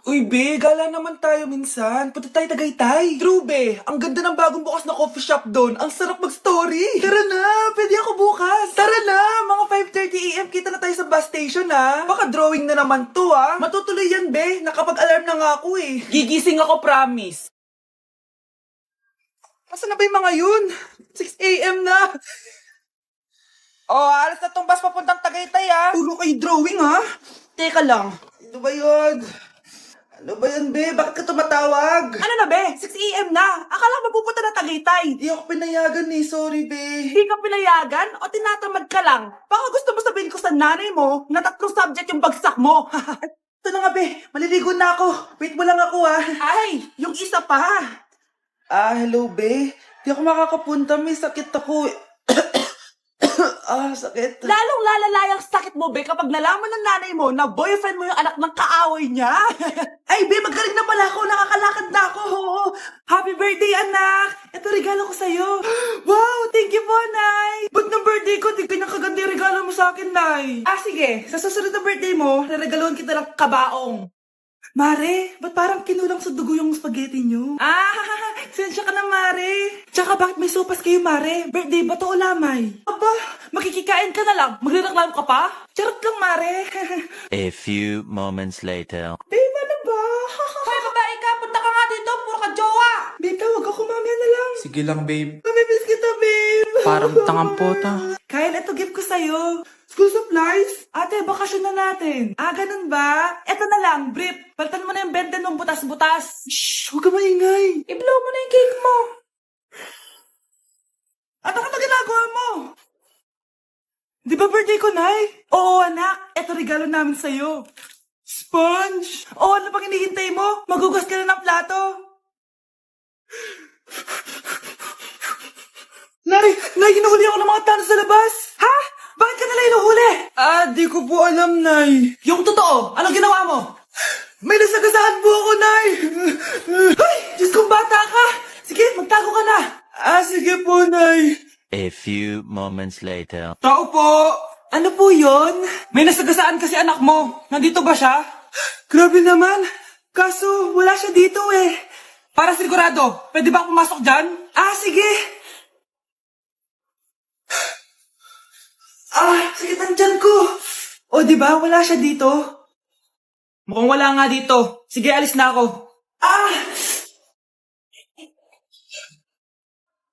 Uy, be, gala naman tayo minsan. Punta tayo Tagaytay. True, be. Ang ganda ng bagong bukas na coffee shop doon. Ang sarap mag-story. Tara na, pwede ako bukas. Tara na, mga 5:30 AM kita na tayo sa bus station, ha. Baka drawing na naman to, ha. Matutuloy yan, be. Nakapag-alarm na nga ako, eh. Gigising ako, promise. Asan na ba yung mga yun? 6 AM na. Oh, alas na tong bus papuntang Tagaytay, ha. Puro kayo drawing, ha. Teka lang. Ano ba yun? Ano ba yan, be? Bakit ka tumatawag? Ano na, be? 6 AM na. Akala mo pupunta na Tagaytay. Di ako pinayagan eh. Sorry, be. Hindi ka pinayagan o tinatamad ka lang? Baka gusto mo sabihin ko sa nanay mo na 3 subject yung bagsak mo. Ito na nga, be. Maliligo na ako. Wait mo lang ako, ah. Ay, yung isa pa. Hello, be. Di ako makakapunta. May sakit ako. Sakit. Lalong lalala yung sakit mo, be, kapag nalaman ng nanay mo na boyfriend mo yung anak ng kaaway niya. Ay, be, magaling na pala ako. Nakakalakad na ako. Happy birthday, anak. Ito regalo ko sa'yo. Wow, thank you po, Nay. Ba't ng birthday ko, di kaganda yung regalo mo sa akin, Nay? Sige. Sa susunod na birthday mo, regaluhan kita ng kabaong. Mare, ba't parang kinulang sa dugo yung spaghetti nyo? Sensya ka na, Mare. Tsaka bakit may sopas kayo, Mare? Birthday ba to o lamay? Aba, makikikain ka na lang. Magreklamo ka pa? Charot lang, Mare. A few moments later. Babe, ano ba? Hoy, babae ka. Punta ka nga dito. Puro ka jowa. Babe, tawag ako mamaya na lang. Sige lang, babe. Mamimiss kita, babe. Parang tangang pota. Kyle, ito gift ko sa'yo. School supplies? Ate, bakasyon na natin. Ganun ba? Eto na lang, brief. Palitan mo na yung bente ng butas-butas. Shh, huwag ka maingay. I-blow mo na yung cake mo. Ano ka na ginagawa mo? Di ba birthday ko, Nay? Oo, anak. Eto regalo namin sa'yo. Sponge! Ano pang hinihintay mo? Magugas ka na ng plato. Nay, hinuhuli ako ng mga tano sa labas. Ha? Bakit ka nila hinuhuli? Di ko po alam, Nay. Yung totoo, anong ginawa mo? May nasagasahan po ako, Nay. Ay, Diyos kong bata ka. Sige, magtago ka na. Sige po, Nay. A few moments later. Tao po. Ano po yon? May nasagasaan kasi anak mo. Nandito ba siya? Grabe naman. Kaso, wala siya dito eh. Para sigurado, pwede ba pumasok dyan? Sige. Sakit ang tiyan ko. Di ba? Wala siya dito. Mukhang wala nga dito. Sige, alis na ako.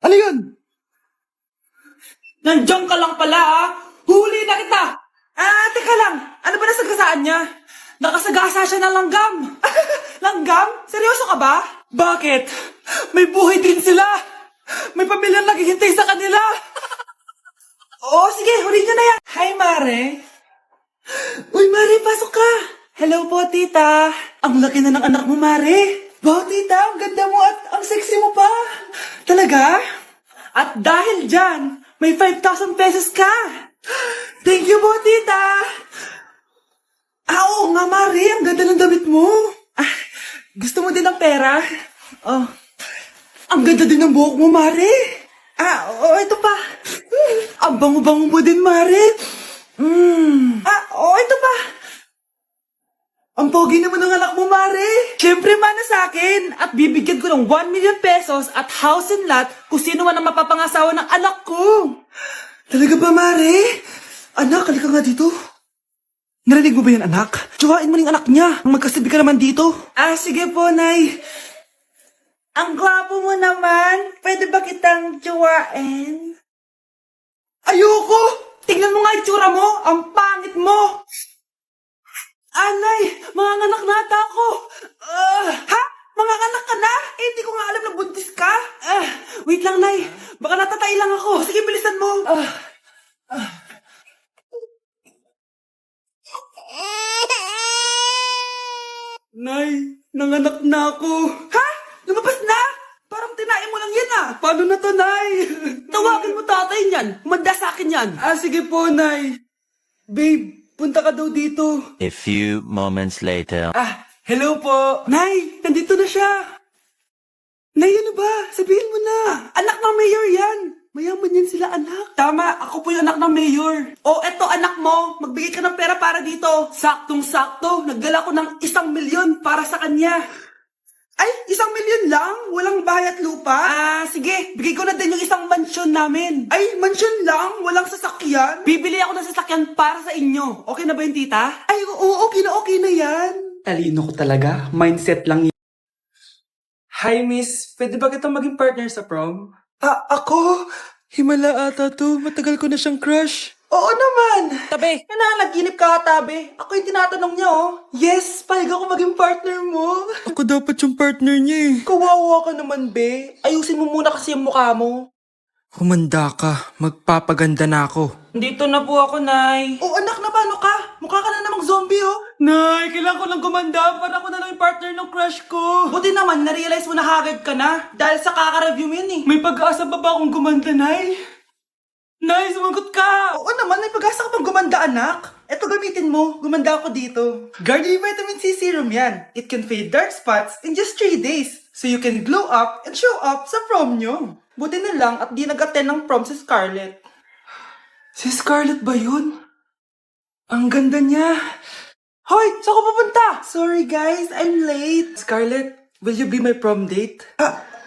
Ano yun? Nandiyan ka lang pala, Huli na kita! Teka lang. Ano ba nasagasaan niya? Nakasagasa siya ng langgam. Langgam? Seryoso ka ba? Bakit? May buhay din sila. May pamilyang naghihintay sa kanila. Sige, huli niyo na yan. Hi, Mare. Uy, Mare, pasok ka. Hello po, tita. Ang laki na ng anak mo, Mare. Wow, tita, ang ganda mo at ang sexy mo pa. Talaga? At dahil dyan, may 5,000 pesos ka. Thank you po, tita. Oo nga, Mare, ang ganda ng damit mo. Gusto mo din ng pera? Ang ganda din ng buhok mo, Mare. Ito pa. Ang bango-bango mo din, Mare. Ito pa. Ang pogi naman ng anak mo, Mare. Siyempre, mana sa akin. At bibigyan ko ng 1 million pesos at house and lot kung sino man ang mapapangasawa ng anak ko. Talaga ba, Mare? Anak, halika nga dito. Narinig mo ba yan, anak? Tsuwain mo ng anak niya. Magkasabi ka naman dito. Sige po, Nay. Ang gwapo mo naman. Pwede ba kitang tsuwain? Ayoko! Tingnan mo nga itsura mo. Ang pangit mo. Nay, mga anak na ata ako. Ha? Mga anak ka na? Hindi ko nga alam na buntis ka. Wait lang, Nay. Baka natatay lang ako. Sige, bilisan mo. Nay, nanganak na ako. Ha? Lumabas na? Parang tinain mo lang yan Paano na to, Nay? Tawagin mo tatay niyan. Umanda sa akin yan. Sige po, Nay. Babe, punta ka daw dito. A few moments later. Hello po. Nay, nandito na siya. Nay, ano ba? Sabihin mo na. Anak ng mayor yan. Mayaman yan sila, anak. Tama, ako po yung anak ng mayor. O, eto anak mo, magbigay ka ng pera para dito. Saktong-sakto, nagdala ko ng 1,000,000 para sa kanya. Ay, 1,000,000 lang? Walang bahay at lupa? Sige, bigay ko na din yung isang mansyon namin. Ay, mansyon lang? Walang sasakyan? Bibili ako ng sasakyan para sa inyo. Okay na ba yun, tita? Ay, oo, okay na yan. Talino ko talaga. Mindset lang yun. Hi, miss. Pwede ba kitang maging partner sa prom? Ako? Himala ata to. Matagal ko na siyang crush. Oo naman. Tabi, nananaginip ka tabi. Ako yung tinatanong niya, oh. Yes, payag ako maging partner mo. Ako dapat yung partner niya eh. Kawawa ka naman, be. Ayusin mo muna kasi yung mukha mo. Humanda ka. Magpapaganda na ako. Dito na po ako, Nay. Oh, anak na paano ka? Mukha ka na namang zombie, oh. Nay, kailangan ko lang gumanda para ako na lang yung partner ng crush ko. Buti naman, na-realize mo na haggard ka na. Dahil sa kaka-review mo yun eh. May pag-asa pa ba akong gumanda, Nay? Nay, sumagot ka! Oo naman, may pag-asa ka pang gumanda, anak. Eto gamitin mo, gumanda ako dito. Garnier Vitamin C Serum yan. It can fade dark spots in just 3 days. So you can glow up and show up sa prom nyo. Buti na lang at di nag-attend ng prom si Scarlett. Si Scarlett ba yun? Ang ganda niya. Hoy, saan ko pupunta? Sorry guys, I'm late. Scarlett, will you be my prom date?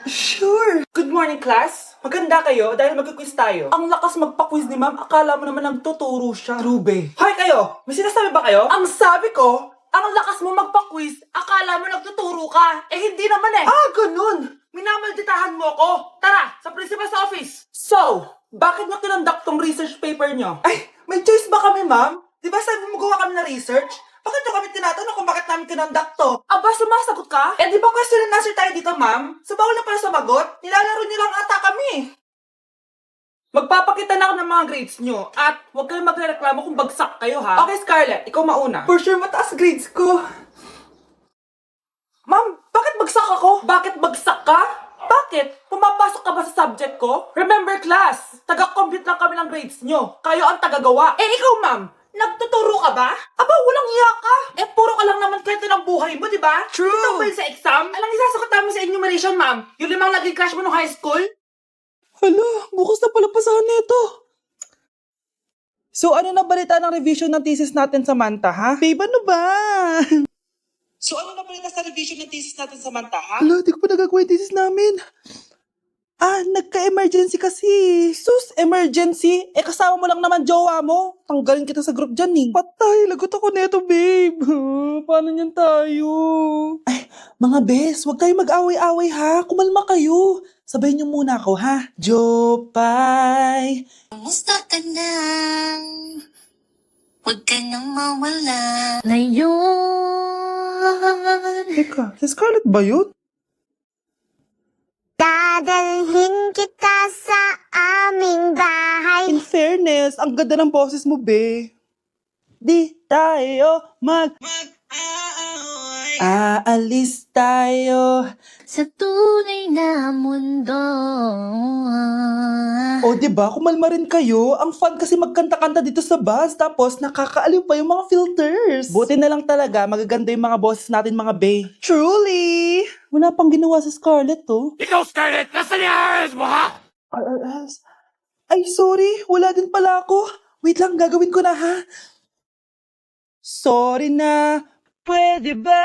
Sure. Good morning, class. Maganda kayo dahil mag-quiz tayo. Ang lakas magpa-quiz ni ma'am, akala mo naman nagtuturo siya. Trube. Hoy kayo, may sinasabi ba kayo? Ang sabi ko, ang lakas mo magpa-quiz, akala mo nagtuturo ka. Eh hindi naman eh. Ganun. Minamalditahan mo ko. Tara, sa principal's office. So, bakit nyo kinonduct tong research paper nyo? Ay, may choice ba kami, ma'am? Di ba sabi mo gawa kami na research? Bakit nyo kami tinatanong kung bakit namin kinonduct to? Aba, sumasagot ka? Eh, di ba question and answer tayo dito, ma'am? So, bawal na pala sumagot? Nilalaro nyo lang ata kami. Magpapakita na ako ng mga grades nyo at huwag kayong magreklamo kung bagsak kayo, ha? Okay, Scarlett, ikaw mauna. For sure, mataas grades ko. Ma'am, bakit bagsak ako? Bakit bagsak ka? Bakit? Pumapasok ka ba sa subject ko? Remember class, taga-compute lang kami ng grades nyo. Kayo ang tagagawa. Eh ikaw ma'am, nagtuturo ka ba? Aba, walang hiya ka. Eh puro ka lang naman kwento ng buhay mo, di ba? True. Ito ba yun sa exam? Alang isasagot namin sa enumeration ma'am. Yung 5 naging crush mo nung high school? Hala, bukas na pala pasahan nito. So ano na balita ng revision ng thesis natin, Samantha, ha? Babe, ano ba? So ano na balita sa revision ng thesis natin, Samantha, ha? Hala, di ko pa nagagawa yung thesis namin. Nagka-emergency kasi. Sus, emergency? Eh, kasama mo lang naman jowa mo. Tanggalin kita sa group dyan eh. Patay, lagot ako neto, babe. Paano niyan tayo? Ay, mga bes, huwag tayo mag-away-away ha. Kumalma kayo. Sabayin niyo muna ako ha. Jopay. Kumusta ka na? Huwag ka nang mawala. Ngayon, Teka, si Scarlett ba yun? dadalhin kita sa aming bahay. In fairness, ang ganda ng boses mo, be. Di tayo aalis tayo. Sa tunay na mundo. O, diba? Kumalma rin kayo. Ang fun kasi magkanta-kanta dito sa bus. Tapos, nakakaaliw pa yung mga filters. Buti na lang talaga, magaganda yung mga boses natin, mga bae. Truly! Wala pang ginawa sa Scarlett, to. Ikaw, Scarlett! Nasaan yung RS mo, ha? Ay, sorry. Wala din pala ako. Wait lang, gagawin ko na, ha? Sorry na. Pwede ba?